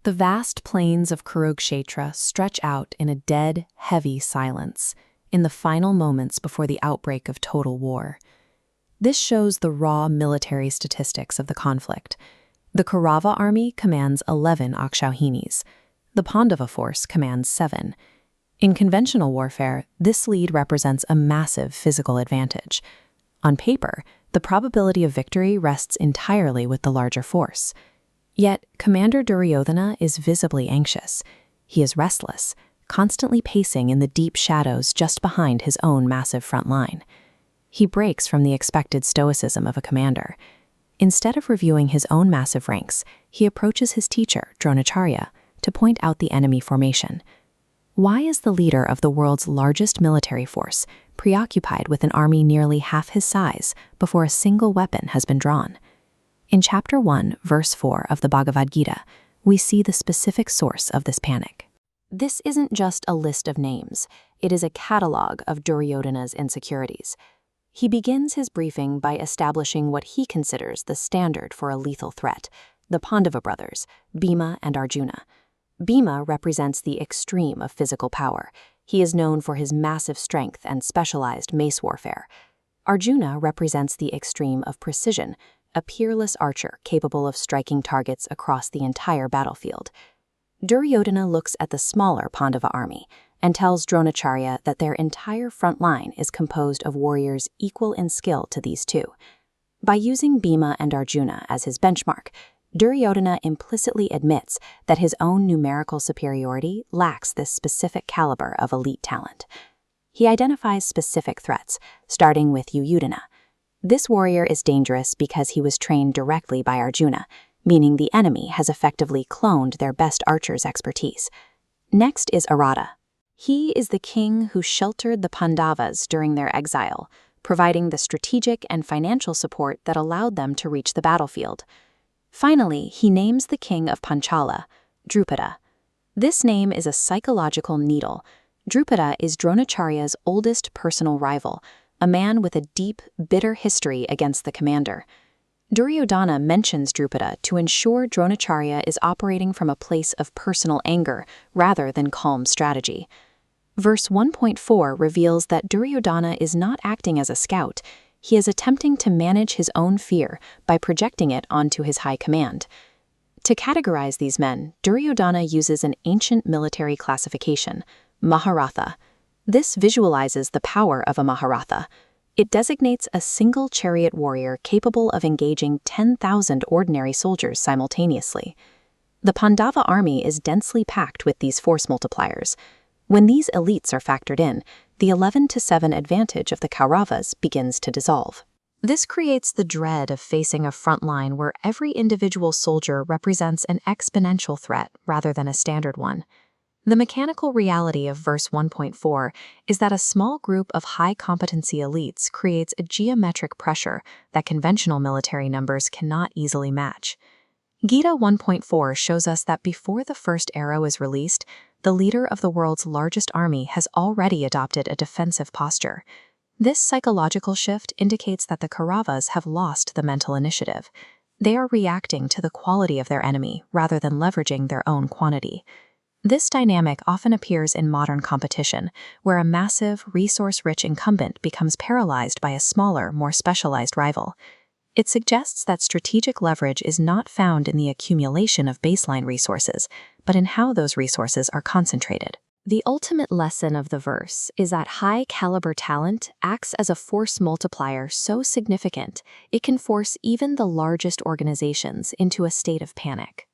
The vast plains of Kurukshetra stretch out in a dead, heavy silence in the final moments before the outbreak of total war. This shows the raw military statistics of the conflict. The Kaurava army commands 11 Akshauhinis. The Pandava force commands 7. In conventional warfare, this lead represents a massive physical advantage. On paper, the probability of victory rests entirely with the larger force. Yet, Commander Duryodhana is visibly anxious. He is restless, constantly pacing in the deep shadows just behind his own massive front line. He breaks from the expected stoicism of a commander. Instead of reviewing his own massive ranks, he approaches his teacher, Dronacharya, to point out the enemy formation. Why is the leader of the world's largest military force preoccupied with an army nearly half his size before a single weapon has been drawn? In Chapter 1, Verse 4 of the Bhagavad Gita, we see the specific source of this panic. This isn't just a list of names, it is a catalog of Duryodhana's insecurities. He begins his briefing by establishing what he considers the standard for a lethal threat, the Pandava brothers, Bhima and Arjuna. Bhima represents the extreme of physical power. He is known for his massive strength and specialized mace warfare. Arjuna represents the extreme of precision, a peerless archer capable of striking targets across the entire battlefield. Duryodhana looks at the smaller Pandava army and tells Dronacharya that their entire front line is composed of warriors equal in skill to these two. By using Bhima and Arjuna as his benchmark, Duryodhana implicitly admits that his own numerical superiority lacks this specific caliber of elite talent. He identifies specific threats, starting with Yuyudhana. This warrior is dangerous because he was trained directly by Arjuna, meaning the enemy has effectively cloned their best archer's expertise. Next is Arada. He is the king who sheltered the Pandavas during their exile, providing the strategic and financial support that allowed them to reach the battlefield. Finally, he names the king of Panchala, Drupada. This name is a psychological needle. Drupada is Dronacharya's oldest personal rival, a man with a deep, bitter history against the commander. Duryodhana mentions Drupada to ensure Dronacharya is operating from a place of personal anger rather than calm strategy. Verse 1.4 reveals that Duryodhana is not acting as a scout. He is attempting to manage his own fear by projecting it onto his high command. To categorize these men, Duryodhana uses an ancient military classification, Mahabharat. This visualizes the power of a Mahabharat. It designates a single chariot warrior capable of engaging 10,000 ordinary soldiers simultaneously. The Pandava army is densely packed with these force multipliers. When these elites are factored in, the 11-7 advantage of the Kauravas begins to dissolve. This creates the dread of facing a front line where every individual soldier represents an exponential threat rather than a standard one. The mechanical reality of verse 1.4 is that a small group of high-competency elites creates a geometric pressure that conventional military numbers cannot easily match. Gita 1.4 shows us that before the first arrow is released, the leader of the world's largest army has already adopted a defensive posture. This psychological shift indicates that the Kauravas have lost the mental initiative. They are reacting to the quality of their enemy rather than leveraging their own quantity. This dynamic often appears in modern competition, where a massive, resource-rich incumbent becomes paralyzed by a smaller, more specialized rival. It suggests that strategic leverage is not found in the accumulation of baseline resources, but in how those resources are concentrated. The ultimate lesson of the verse is that high-caliber talent acts as a force multiplier so significant it can force even the largest organizations into a state of panic.